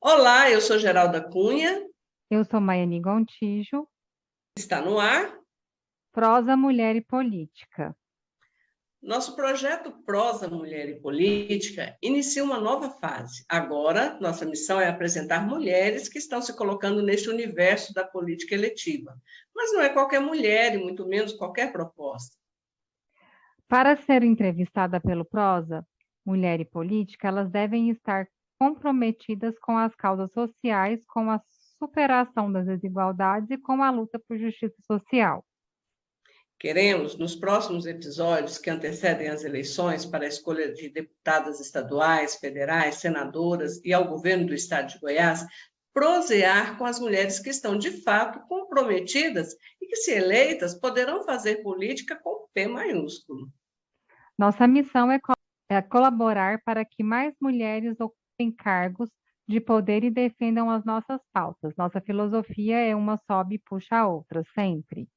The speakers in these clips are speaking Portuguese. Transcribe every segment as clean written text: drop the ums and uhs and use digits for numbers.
Olá, eu sou Geralda Cunha, Eu sou Maiane Gontijo, está no ar. Prosa, Mulher e Política. Nosso projeto Prosa, Mulher e Política inicia uma nova fase. Agora, nossa missão é apresentar mulheres que estão se colocando neste universo da política eletiva. Mas não é qualquer mulher e muito menos qualquer proposta. Para ser entrevistada pelo Prosa, Mulher e Política, elas devem estar comprometidas com as causas sociais, com a superação das desigualdades e com a luta por justiça social. Queremos, nos próximos episódios que antecedem as eleições para a escolha de deputadas estaduais, federais, senadoras e ao governo do estado de Goiás, prosear com as mulheres que estão de fato comprometidas e que, se eleitas, poderão fazer política com P maiúsculo. Nossa missão é colaborar para que mais mulheres ocupem cargos de poder e defendam as nossas pautas. Nossa filosofia é uma sobe e puxa a outra, sempre.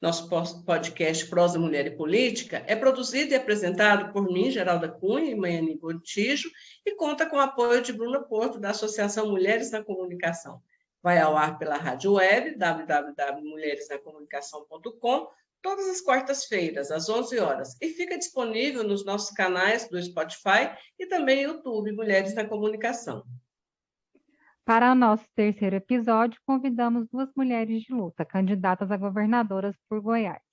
Nosso podcast Prosa, Mulher e Política é produzido e apresentado por mim, Geralda Cunha e Maiane Gontijo, e conta com o apoio de Bruna Porto, da Associação Mulheres na Comunicação. Vai ao ar pela rádio web, www.mulheresnacomunicação.com, todas as quartas-feiras, às 11 horas, e fica disponível nos nossos canais do Spotify e também YouTube Mulheres na Comunicação. Para o nosso terceiro episódio, convidamos duas mulheres de luta, candidatas a governadoras por Goiás.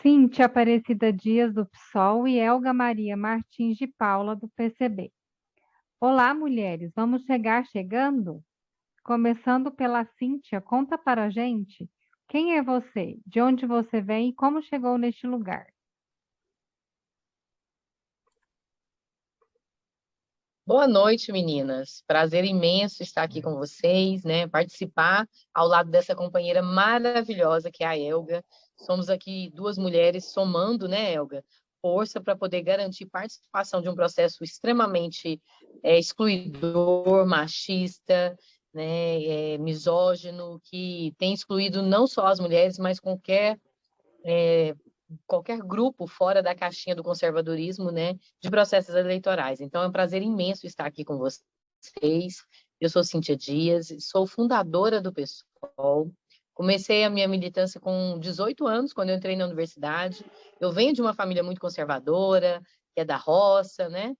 Cíntia Aparecida Dias, do PSOL, e Elga Maria Martins de Paula, do PCB. Olá, mulheres, vamos chegar chegando? Começando pela Cíntia, conta para a gente quem é você, de onde você vem e como chegou neste lugar. Boa noite, meninas. Prazer imenso estar aqui com vocês, né? Participar ao lado dessa companheira maravilhosa que é a Elga. Somos aqui duas mulheres somando, né, Elga? Força para poder garantir participação de um processo extremamente excluidor, machista, né, misógino, que tem excluído não só as mulheres, mas qualquer grupo fora da caixinha do conservadorismo, né, de processos eleitorais. Então, é um prazer imenso estar aqui com vocês. Eu sou Cíntia Dias, sou fundadora do PSOL. Comecei a minha militância com 18 anos, quando eu entrei na universidade. Eu venho de uma família muito conservadora, que é da roça, né?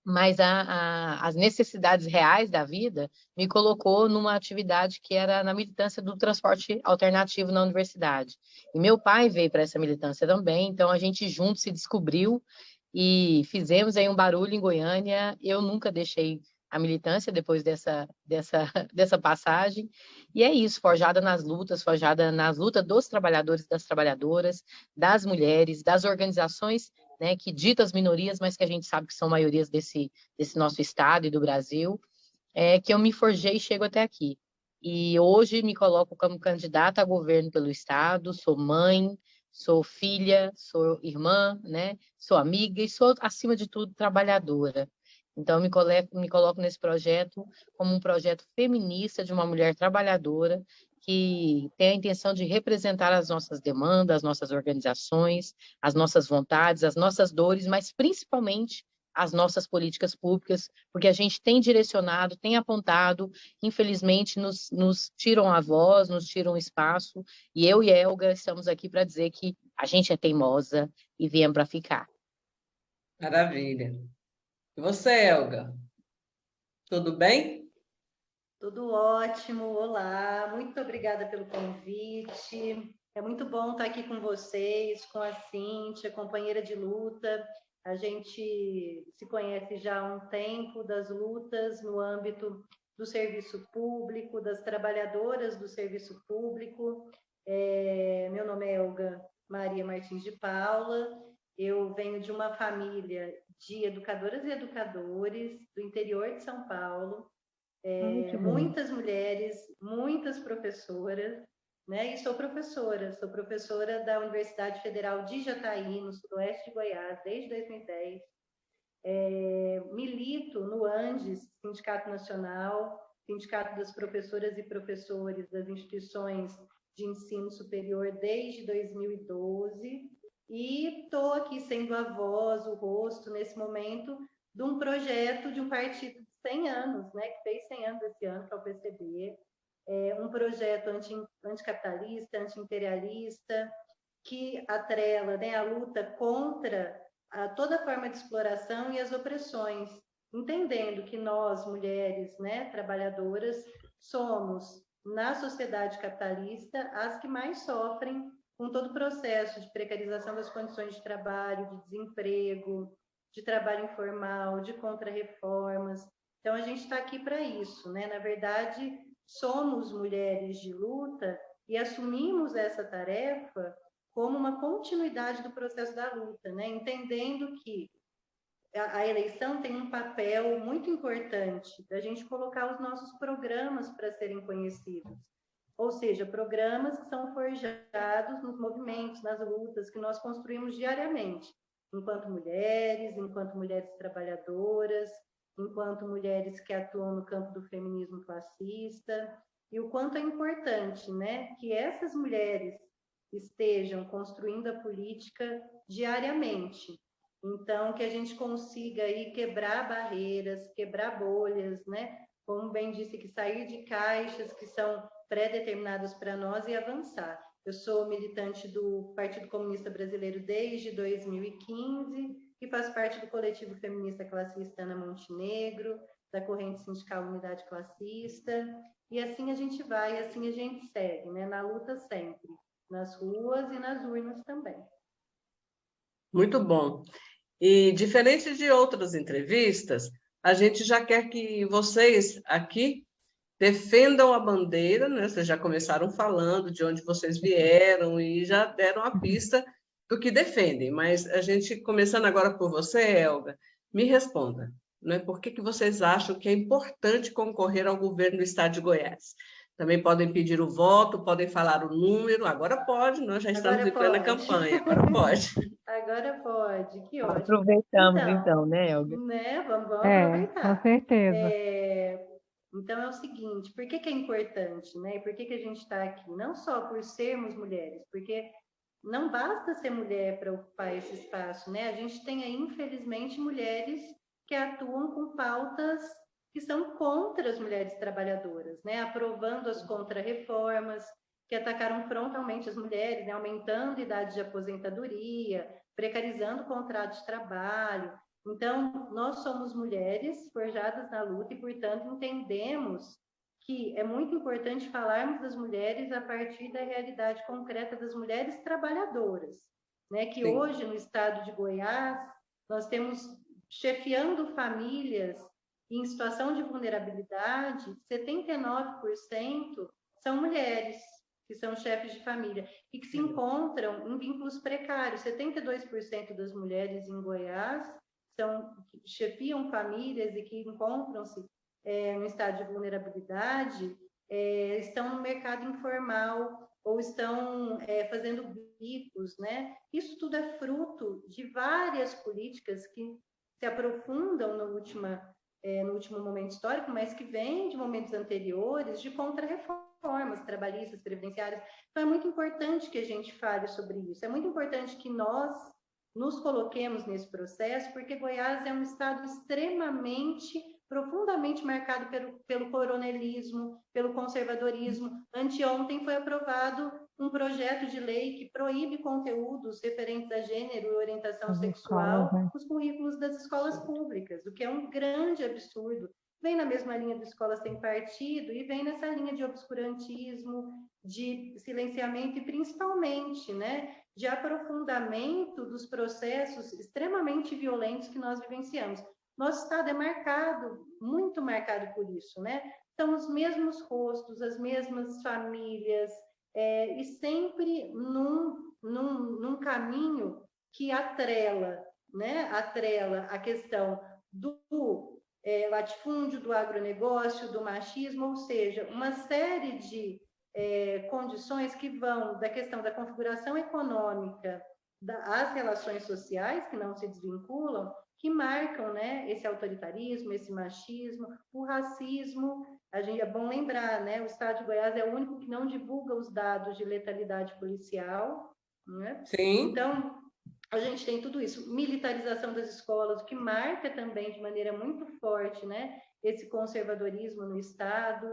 Mas as necessidades reais da vida me colocou numa atividade que era na militância do transporte alternativo na universidade. E meu pai veio para essa militância também, então a gente junto se descobriu e fizemos aí um barulho em Goiânia. Eu nunca deixei a militância depois dessa passagem. E é isso, forjada nas lutas dos trabalhadores, das trabalhadoras, das mulheres, das organizações, né, que ditas minorias, mas que a gente sabe que são maiorias desse nosso estado e do Brasil, que eu me forjei e chego até aqui. E hoje me coloco como candidata a governo pelo estado, sou mãe, sou filha, sou irmã, né, sou amiga e sou, acima de tudo, trabalhadora. Então, me coloco nesse projeto como um projeto feminista de uma mulher trabalhadora que tem a intenção de representar as nossas demandas, as nossas organizações, as nossas vontades, as nossas dores, mas principalmente as nossas políticas públicas, porque a gente tem direcionado, tem apontado, infelizmente nos tiram a voz, nos tiram o espaço, e eu e a Elga estamos aqui para dizer que a gente é teimosa e viemos para ficar. Maravilha. E você, Elga? Tudo bem? Tudo ótimo, olá, muito obrigada pelo convite. É muito bom estar aqui com vocês, com a Cíntia, companheira de luta. A gente se conhece já há um tempo das lutas no âmbito do serviço público, das trabalhadoras do serviço público. Meu nome é Elga Maria Martins de Paula. Eu venho de uma família de educadoras e educadores do interior de São Paulo. Muitas mulheres, muitas professoras, né? E sou professora da Universidade Federal de Jataí, no sudoeste de Goiás, desde 2010. Milito no ANDES, Sindicato Nacional, Sindicato das Professoras e Professores das Instituições de Ensino Superior desde 2012, e estou aqui sendo a voz, o rosto, nesse momento, de um projeto de um partido de 100 anos, né, que fez 100 anos esse ano, que é o PCB, um projeto anticapitalista, anti-imperialista, que atrela, né, a luta contra toda forma de exploração e as opressões, entendendo que nós, mulheres, né, trabalhadoras, somos, na sociedade capitalista, as que mais sofrem com todo o processo de precarização das condições de trabalho, de desemprego, de trabalho informal, de contrarreformas. Então, a gente está aqui para isso, né? Na verdade, somos mulheres de luta e assumimos essa tarefa como uma continuidade do processo da luta, né? Entendendo que a eleição tem um papel muito importante da gente colocar os nossos programas para serem conhecidos. Ou seja, programas que são forjados nos movimentos, nas lutas que nós construímos diariamente, enquanto mulheres trabalhadoras, enquanto mulheres que atuam no campo do feminismo classista, e o quanto é importante, né, que essas mulheres estejam construindo a política diariamente. Então, que a gente consiga aí quebrar barreiras, quebrar bolhas, né? Como bem disse, que sair de caixas que são pré-determinadas para nós e avançar. Eu sou militante do Partido Comunista Brasileiro desde 2015, que faz parte do coletivo feminista classista Ana Montenegro, da corrente sindical Unidade Classista, e assim a gente vai, assim a gente segue, né? Na luta sempre, nas ruas e nas urnas também. Muito bom. E, diferente de outras entrevistas, a gente já quer que vocês aqui defendam a bandeira, né? Vocês já começaram falando de onde vocês vieram e já deram a pista do que defendem. Mas a gente, começando agora por você, Helga, me responda, né? Por que vocês acham que é importante concorrer ao governo do Estado de Goiás? Também podem pedir o voto, podem falar o número. Agora pode, nós já estamos em plena campanha, agora pode. Agora pode, que ótimo. Aproveitamos então, né, Helga? Né? Vamos aproveitar. Com certeza. Então é o seguinte, por que é importante, né? E por que a gente está aqui? Não só por sermos mulheres, porque não basta ser mulher para ocupar esse espaço, né? A gente tem aí, infelizmente, mulheres que atuam com pautas que são contra as mulheres trabalhadoras, né? Aprovando as contrarreformas, que atacaram frontalmente as mulheres, né? Aumentando a idade de aposentadoria, precarizando o contrato de trabalho. Então, nós somos mulheres forjadas na luta e, portanto, entendemos que é muito importante falarmos das mulheres a partir da realidade concreta das mulheres trabalhadoras, né? Que Sim. Hoje, no estado de Goiás, nós temos, chefiando famílias em situação de vulnerabilidade, 79% são mulheres que são chefes de família e que se encontram em vínculos precários. 72% das mulheres em Goiás chefiam famílias e que encontram-se no estado de vulnerabilidade, estão no mercado informal ou estão fazendo bicos, né? Isso tudo é fruto de várias políticas que se aprofundam no último momento histórico, mas que vêm de momentos anteriores de contrarreformas trabalhistas, previdenciárias. Então, é muito importante que a gente fale sobre isso. É muito importante que nós nos coloquemos nesse processo, porque Goiás é um estado extremamente, profundamente marcado pelo coronelismo, pelo conservadorismo. Anteontem foi aprovado um projeto de lei que proíbe conteúdos referentes a gênero e orientação sexual nos currículos das escolas públicas, o que é um grande absurdo. Vem na mesma linha de escolas sem partido e vem nessa linha de obscurantismo, de silenciamento e, principalmente, né, de aprofundamento dos processos extremamente violentos que nós vivenciamos. Nosso estado é marcado, muito marcado por isso, né? São os mesmos rostos, as mesmas famílias, e sempre num caminho que atrela, né? Atrela a questão do latifúndio, do agronegócio, do machismo, ou seja, uma série de condições que vão da questão da configuração econômica às relações sociais, que não se desvinculam, que marcam, né, esse autoritarismo, esse machismo, o racismo. É bom lembrar, né, o estado de Goiás é o único que não divulga os dados de letalidade policial, né? Sim. Então, a gente tem tudo isso, militarização das escolas, o que marca também de maneira muito forte, né, esse conservadorismo no Estado,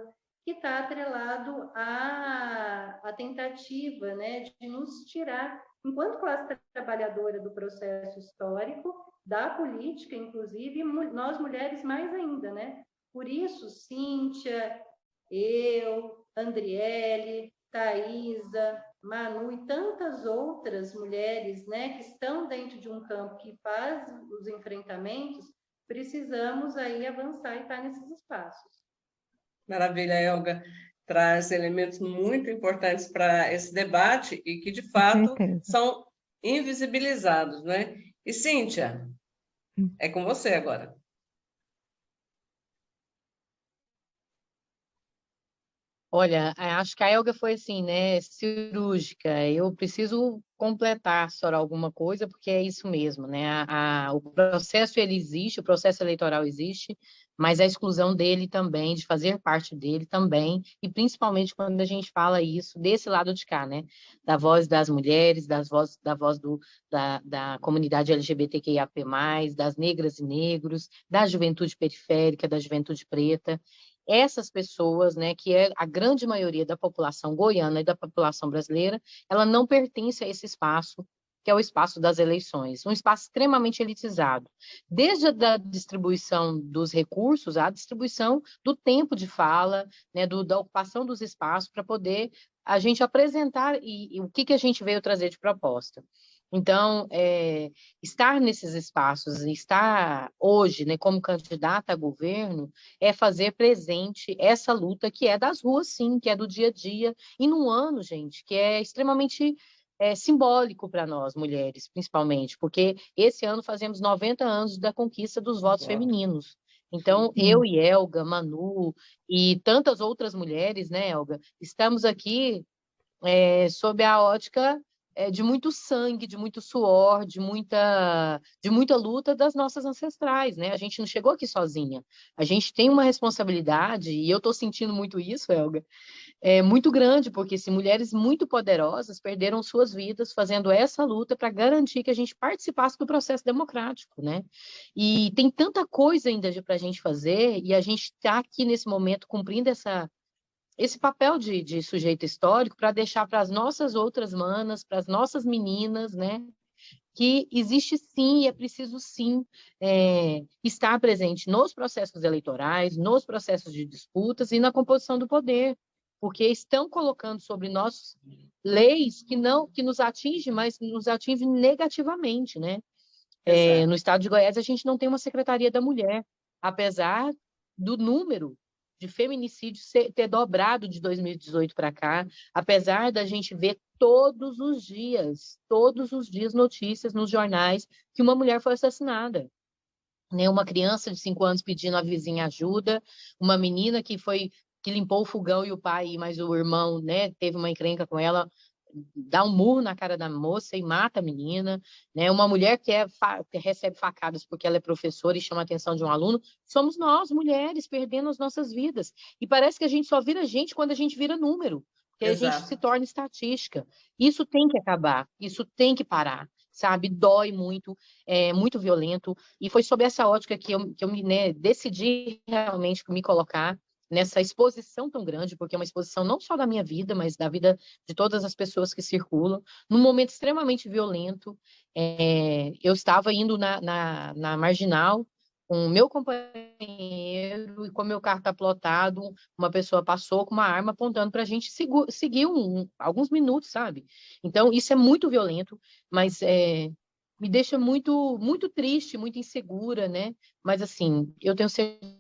que está atrelado à tentativa, né, de nos tirar, enquanto classe trabalhadora, do processo histórico, da política, inclusive, nós mulheres mais ainda, né? Por isso, Cíntia, eu, Andriele, Thaisa, Manu e tantas outras mulheres, né, que estão dentro de um campo que faz os enfrentamentos, precisamos aí avançar e estar nesses espaços. Maravilha, Elga. Traz elementos muito importantes para esse debate e que, de fato, são invisibilizados, né? E, Cíntia, é com você agora. Olha, acho que a Elga foi assim, né, cirúrgica. Eu preciso completar só alguma coisa, porque é isso mesmo, né? O processo ele existe, o processo eleitoral existe, mas a exclusão dele também, de fazer parte dele também, e principalmente quando a gente fala isso desse lado de cá, né? Da voz das mulheres, da voz da comunidade LGBTQIAP+, das negras e negros, da juventude periférica, da juventude preta. Essas pessoas, né, que é a grande maioria da população goiana e da população brasileira, ela não pertence a esse espaço, que é o espaço das eleições, um espaço extremamente elitizado, desde a distribuição dos recursos, à distribuição do tempo de fala, né, da ocupação dos espaços, para poder a gente apresentar e o que a gente veio trazer de proposta. Então, estar nesses espaços, estar hoje, né, como candidata a governo, é fazer presente essa luta que é das ruas, sim, que é do dia a dia, e num ano, gente, que é extremamente simbólico para nós, mulheres, principalmente, porque esse ano fazemos 90 anos da conquista dos votos femininos. Então, eu e Elga, Manu e tantas outras mulheres, né, Elga, estamos aqui sob a ótica de muito sangue, de muito suor, de muita luta das nossas ancestrais, né? A gente não chegou aqui sozinha. A gente tem uma responsabilidade, e eu estou sentindo muito isso, Elga, muito grande, porque mulheres muito poderosas perderam suas vidas fazendo essa luta para garantir que a gente participasse do processo democrático, né? E tem tanta coisa ainda para a gente fazer, e a gente está aqui nesse momento cumprindo esse papel de sujeito histórico para deixar para as nossas outras manas, para as nossas meninas, né, que existe sim e é preciso sim estar presente nos processos eleitorais, nos processos de disputas e na composição do poder, porque estão colocando sobre nós leis que nos atingem, mas nos atingem negativamente, né? No estado de Goiás, a gente não tem uma Secretaria da Mulher, apesar do número de feminicídios ter dobrado de 2018 para cá, apesar da gente ver todos os dias notícias nos jornais que uma mulher foi assassinada. Né? Uma criança de 5 anos pedindo à vizinha ajuda, uma menina que limpou o fogão e o pai, mas o irmão, né, teve uma encrenca com ela, dá um murro na cara da moça e mata a menina, né? Uma mulher que recebe facadas porque ela é professora e chama a atenção de um aluno, somos nós, mulheres, perdendo as nossas vidas. E parece que a gente só vira gente quando a gente vira número, que a gente se torna estatística. Isso tem que acabar, isso tem que parar, sabe? Dói muito, é muito violento, e foi sob essa ótica que eu me decidi realmente me colocar nessa exposição tão grande, porque é uma exposição não só da minha vida, mas da vida de todas as pessoas que circulam, num momento extremamente violento. Eu estava indo na Marginal com o meu companheiro, e como meu carro está plotado, uma pessoa passou com uma arma apontando para a gente seguir alguns minutos, sabe? Então, isso é muito violento, mas me deixa muito, muito triste, muito insegura, né? Mas, assim, eu tenho certeza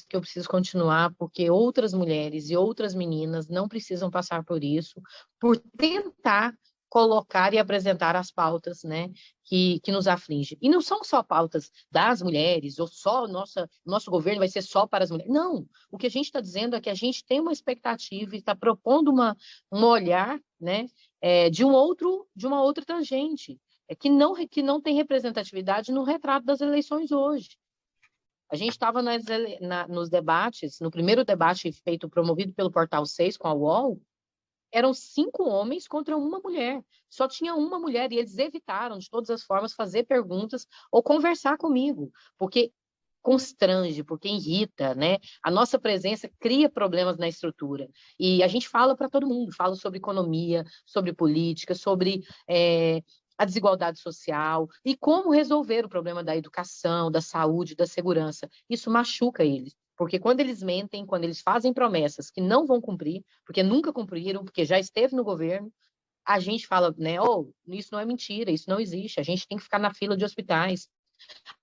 que eu preciso continuar, porque outras mulheres e outras meninas não precisam passar por isso, por tentar colocar e apresentar as pautas, né, que nos afligem. E não são só pautas das mulheres, ou só nosso governo vai ser só para as mulheres. Não, o que a gente está dizendo é que a gente tem uma expectativa e está propondo um olhar, né, de uma outra tangente, que não tem representatividade no retrato das eleições hoje. A gente estava nos debates, no primeiro debate promovido pelo Portal 6 com a UOL, eram 5 homens contra uma mulher. Só tinha uma mulher e eles evitaram, de todas as formas, fazer perguntas ou conversar comigo, porque constrange, porque irrita, né? A nossa presença cria problemas na estrutura. E a gente fala para todo mundo, fala sobre economia, sobre política, sobre a desigualdade social e como resolver o problema da educação, da saúde, da segurança. Isso machuca eles. Porque quando eles mentem, quando eles fazem promessas que não vão cumprir, porque nunca cumpriram, porque já esteve no governo, a gente fala, né, oh, isso não é mentira, isso não existe, a gente tem que ficar na fila de hospitais,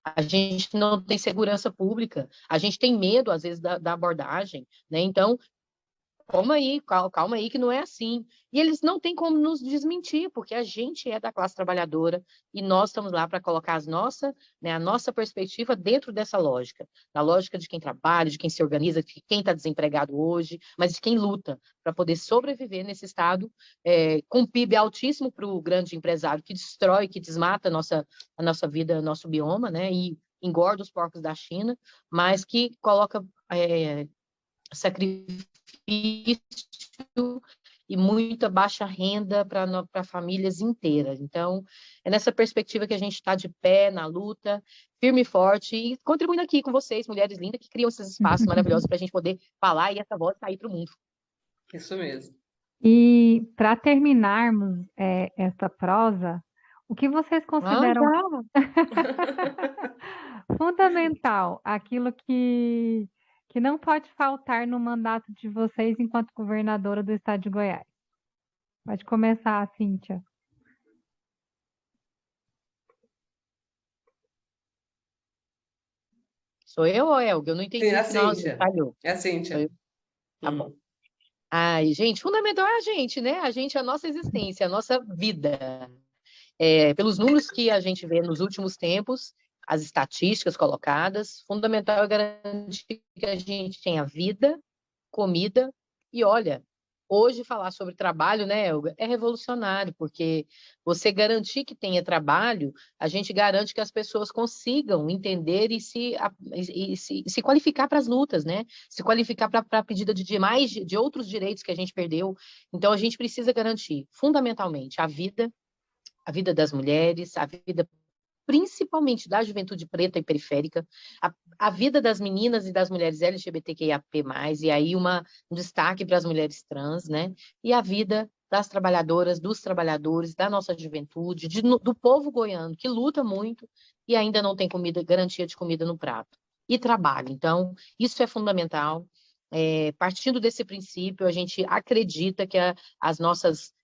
a gente não tem segurança pública, a gente tem medo, às vezes, da abordagem, né? Então, calma aí, que não é assim. E eles não têm como nos desmentir, porque a gente é da classe trabalhadora e nós estamos lá para colocar a nossa perspectiva dentro dessa lógica, da lógica de quem trabalha, de quem se organiza, de quem está desempregado hoje, mas de quem luta para poder sobreviver nesse estado, com PIB altíssimo para o grande empresário que destrói, que desmata a nossa vida, nosso bioma, né? E engorda os porcos da China, mas que coloca sacrifício e muita baixa renda para famílias inteiras. Então, é nessa perspectiva que a gente está de pé, na luta, firme e forte, e contribuindo aqui com vocês, mulheres lindas, que criam esses espaços maravilhosos para a gente poder falar e essa voz sair para o mundo. Isso mesmo. E para terminarmos essa prosa, o que vocês consideram fundamental, aquilo que não pode faltar no mandato de vocês enquanto governadora do estado de Goiás? Pode começar, Cíntia. Sou eu ou Elga? Eu não entendi Sim, o final. Falhou. É a Cíntia. Tá bom. Ai, gente, fundamental é a gente, né? A gente, a nossa existência, a nossa vida. Pelos números que a gente vê nos últimos tempos, as estatísticas colocadas, fundamental é garantir que a gente tenha vida, comida e, olha, hoje falar sobre trabalho, né, Elga, é revolucionário, porque você garantir que tenha trabalho, a gente garante que as pessoas consigam entender e se qualificar para as lutas, né? Se qualificar para a pedida de outros direitos que a gente perdeu. Então, a gente precisa garantir, fundamentalmente, a vida das mulheres, a vida principalmente da juventude preta e periférica, a vida das meninas e das mulheres LGBTQIAP+, e aí um destaque para as mulheres trans, né? E a vida das trabalhadoras, dos trabalhadores, da nossa juventude, do povo goiano, que luta muito e ainda não tem garantia de comida no prato. E trabalho. Então, isso é fundamental. Partindo desse princípio, a gente acredita que as nossas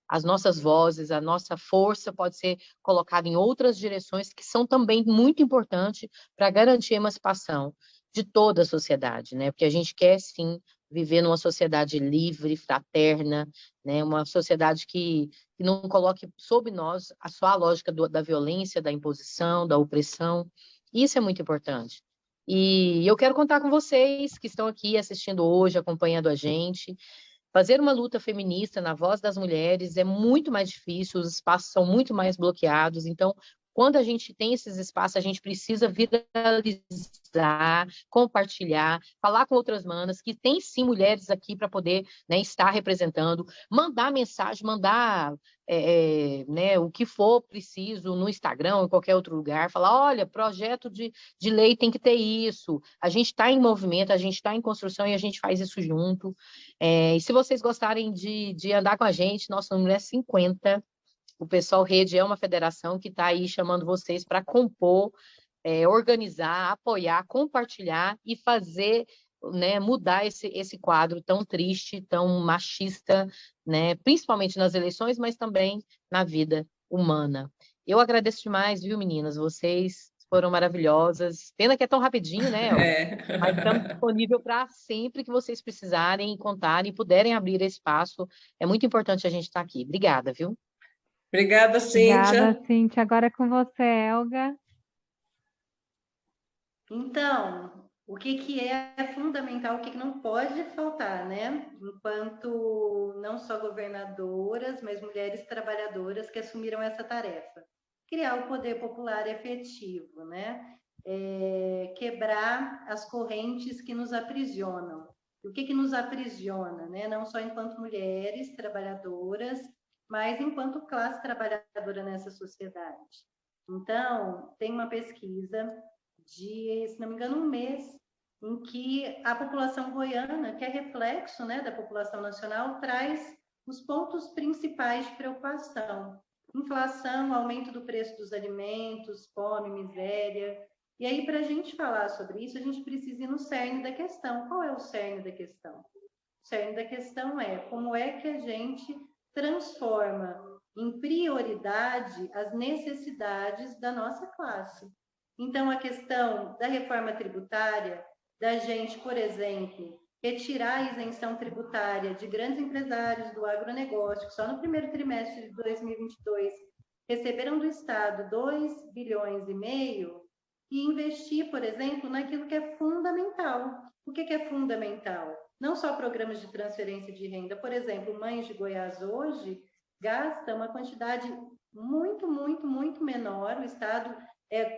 vozes, a nossa força pode ser colocada em outras direções que são também muito importantes para garantir a emancipação de toda a sociedade, né? Porque a gente quer, sim, viver numa sociedade livre, fraterna, né? Uma sociedade que não coloque sob nós só a lógica da violência, da imposição, da opressão. Isso é muito importante. E eu quero contar com vocês que estão aqui assistindo hoje, acompanhando a gente. Fazer uma luta feminista na voz das mulheres é muito mais difícil, os espaços são muito mais bloqueados. Então, quando a gente tem esses espaços, a gente precisa viralizar, compartilhar, falar com outras manas, que tem sim mulheres aqui para poder, né, estar representando, mandar mensagem, mandar né, o que for preciso no Instagram ou em qualquer outro lugar, falar, olha, projeto de lei tem que ter isso, a gente está em movimento, a gente está em construção e a gente faz isso junto. E se vocês gostarem de andar com a gente, nosso número é 50. O Pessoal Rede é uma federação que está aí chamando vocês para compor, organizar, apoiar, compartilhar e fazer, né, mudar esse quadro tão triste, tão machista, né, principalmente nas eleições, mas também na vida humana. Eu agradeço demais, viu, meninas? Vocês foram maravilhosas. Pena que é tão rapidinho, né, Elga? Mas estamos disponíveis para sempre que vocês precisarem, contarem, puderem abrir esse espaço. É muito importante a gente estar aqui. Obrigada, viu? Obrigada, Cíntia. Obrigada, Cíntia. Agora é com você, Elga. Então, o que é fundamental, o que não pode faltar, né? Enquanto não só governadoras, mas mulheres trabalhadoras que assumiram essa tarefa. Criar o poder popular efetivo, né? Quebrar as correntes que nos aprisionam. o que nos aprisiona, né? Não só enquanto mulheres trabalhadoras, mas enquanto classe trabalhadora nessa sociedade. Então, tem uma pesquisa de, se não me engano, um mês, em que a população goiana, que é reflexo, né, da população nacional, traz os pontos principais de preocupação. Inflação, aumento do preço dos alimentos, fome, miséria. E aí, para a gente falar sobre isso, a gente precisa ir no cerne da questão. Qual é o cerne da questão? O cerne da questão é como é que a gente transforma em prioridade as necessidades da nossa classe. Então, a questão da reforma tributária, da gente, por exemplo, retirar a isenção tributária de grandes empresários do agronegócio, que só no primeiro trimestre de 2022 receberam do Estado 2,5 bilhões, e investir, por exemplo, naquilo que é fundamental. O que é fundamental? Não só programas de transferência de renda. Por exemplo, Mães de Goiás hoje gasta uma quantidade muito menor, o Estado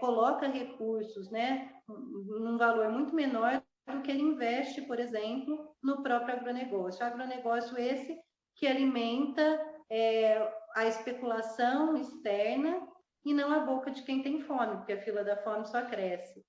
coloca recursos, né, num valor muito menor do que ele investe, por exemplo, no próprio agronegócio. O agronegócio esse que alimenta a especulação externa e não a boca de quem tem fome, porque a fila da fome só cresce.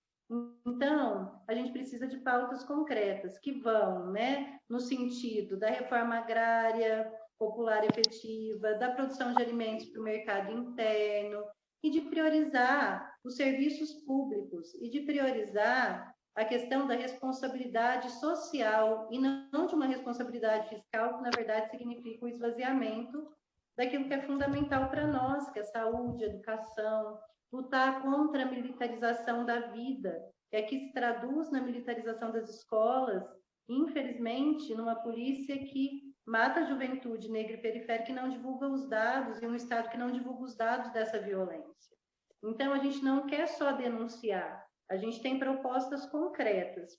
Então, a gente precisa de pautas concretas que vão, né, no sentido da reforma agrária popular efetiva, da produção de alimentos para o mercado interno e de priorizar os serviços públicos e de priorizar a questão da responsabilidade social e não de uma responsabilidade fiscal que, na verdade, significa o esvaziamento daquilo que é fundamental para nós, que é saúde, educação, lutar contra a militarização da vida, que aqui se traduz na militarização das escolas, infelizmente, numa polícia que mata a juventude negra e periférica e não divulga os dados, e um Estado que não divulga os dados dessa violência. Então, a gente não quer só denunciar, a gente tem propostas concretas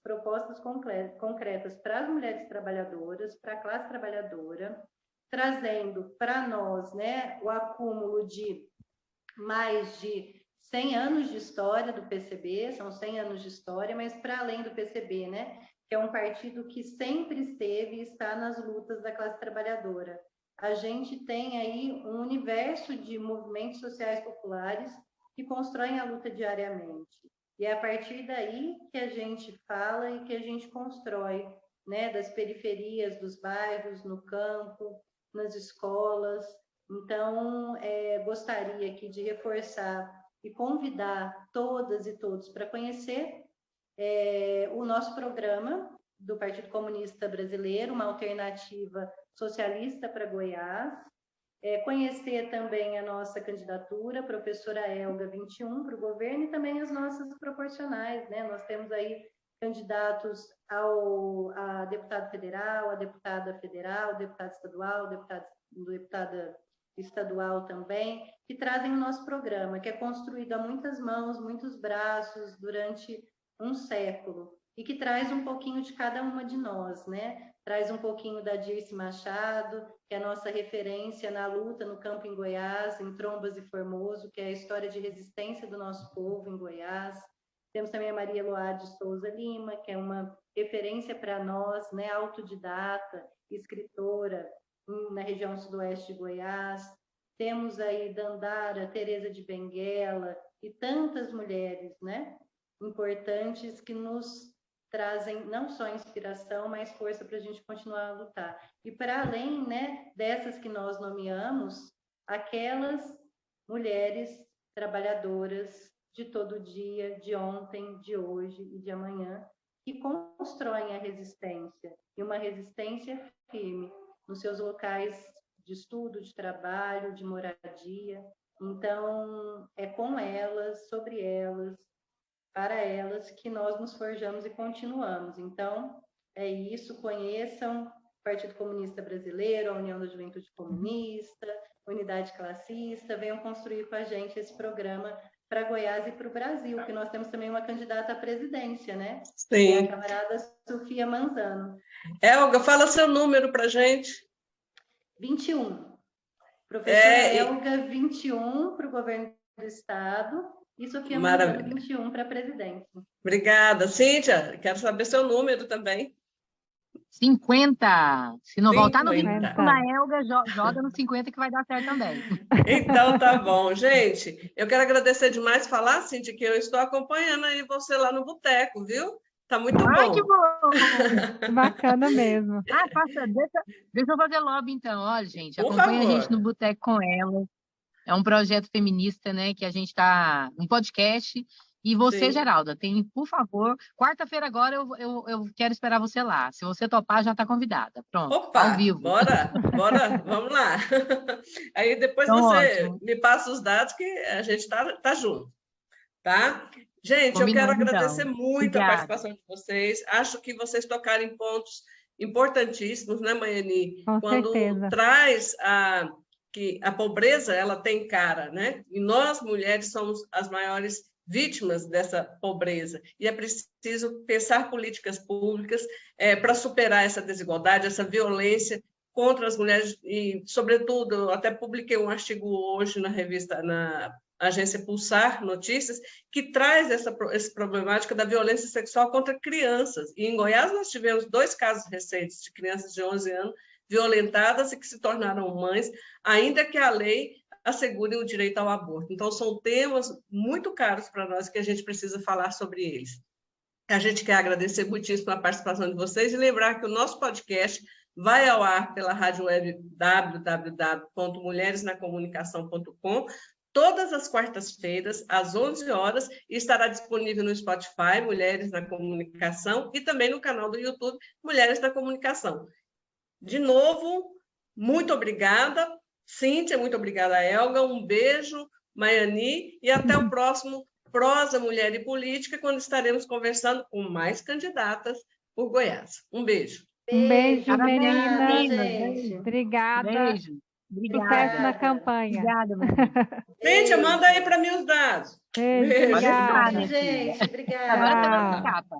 para as mulheres trabalhadoras, para a classe trabalhadora, trazendo para nós, né, o acúmulo de mais de 100 anos de história do PCB, são 100 anos de história, mas para além do PCB, né, que é um partido que sempre esteve e está nas lutas da classe trabalhadora. A gente tem aí um universo de movimentos sociais populares que constroem a luta diariamente. E é a partir daí que a gente fala e que a gente constrói, né, das periferias, dos bairros, no campo, nas escolas. Então, gostaria aqui de reforçar e convidar todas e todos para conhecer o nosso programa do Partido Comunista Brasileiro, uma alternativa socialista para Goiás, conhecer também a nossa candidatura, professora Elga 21, para o governo, e também as nossas proporcionais, né? Nós temos aí candidatos a deputado federal, a deputada federal, deputado estadual, deputada estadual também, que trazem o nosso programa, que é construído a muitas mãos, muitos braços, durante um século, e que traz um pouquinho de cada uma de nós, né? Traz um pouquinho da Dirce Machado, que é a nossa referência na luta no campo em Goiás, em Trombas e Formoso, que é a história de resistência do nosso povo em Goiás. Temos também a Maria Eloá de Souza Lima, que é uma referência para nós, né? Autodidata, escritora na região sudoeste de Goiás. Temos aí Dandara, Teresa de Benguela e tantas mulheres, né, importantes que nos trazem não só inspiração, mas força para a gente continuar a lutar. E para além, né, dessas que nós nomeamos, aquelas mulheres trabalhadoras de todo dia, de ontem, de hoje e de amanhã, que constroem a resistência, e uma resistência firme nos seus locais de estudo, de trabalho, de moradia. Então, é com elas, sobre elas, para elas que nós nos forjamos e continuamos. Então, é isso, conheçam o Partido Comunista Brasileiro, a União da Juventude Comunista, Unidade Classista, venham construir com a gente esse programa para Goiás e para o Brasil, que nós temos também uma candidata à presidência, né? Sim. Que é a camarada Sofia Manzano. Elga, fala seu número para a gente. 21. Professora Elga, 21 para o governo do Estado e Sofia Manzano, 21 para a presidência. Obrigada. Cíntia, quero saber seu número também. 50. Se não voltar no 50. ritmo da Elga, joga no 50 que vai dar certo também. Então tá bom, gente. Eu quero agradecer demais falar, Cíntia, que eu estou acompanhando aí você lá no boteco, viu? Tá muito Ai, bom. que bom! Bacana mesmo. Deixa eu fazer lobby, então. Olha, gente, Por acompanha a favor. gente no Boteco com Ela. É um projeto feminista, né, que a gente está... Um podcast. E você, Sim. Geralda, por favor, quarta-feira agora eu quero esperar você lá. Se você topar, já está convidada. Pronto, Opa, ao vivo. bora, vamos lá. Aí depois Então, você ótimo. me passa os dados que a gente tá junto, tá? Gente, eu Combinado, quero agradecer então. muito a Obrigada. participação de vocês. Acho que vocês tocaram em pontos importantíssimos, né, Maiane? Com Quando certeza. traz que a pobreza, ela tem cara, né? E nós, mulheres, somos as maiores vítimas dessa pobreza. E é preciso pensar políticas públicas para superar essa desigualdade, essa violência contra as mulheres e, sobretudo, eu até publiquei um artigo hoje na revista, na agência Pulsar Notícias, que traz essa problemática da violência sexual contra crianças. E em Goiás nós tivemos 2 casos recentes de crianças de 11 anos violentadas e que se tornaram mães, ainda que a lei assegure o direito ao aborto. Então, são temas muito caros para nós que a gente precisa falar sobre eles. A gente quer agradecer muitíssimo a participação de vocês e lembrar que o nosso podcast vai ao ar pela rádio web www.mulheresnacomunicação.com todas as quartas-feiras, às 11 horas, e estará disponível no Spotify, Mulheres na Comunicação, e também no canal do YouTube, Mulheres na Comunicação. De novo, muito obrigada, Cíntia, muito obrigada, Elga, um beijo, Maiane, e até o próximo Prosa, Mulher e Política, quando estaremos conversando com mais candidatas por Goiás. Um beijo. Um beijo, Obrigada, menina. gente. Obrigada. Beijo. Sucesso Obrigada. na campanha. Obrigada, menina. Cíntia, manda aí para mim os dados. Beijo, Beijo. Pode mandar, obrigada. minha filha. Gente, obrigada. Agora tá dando Tchau. capa.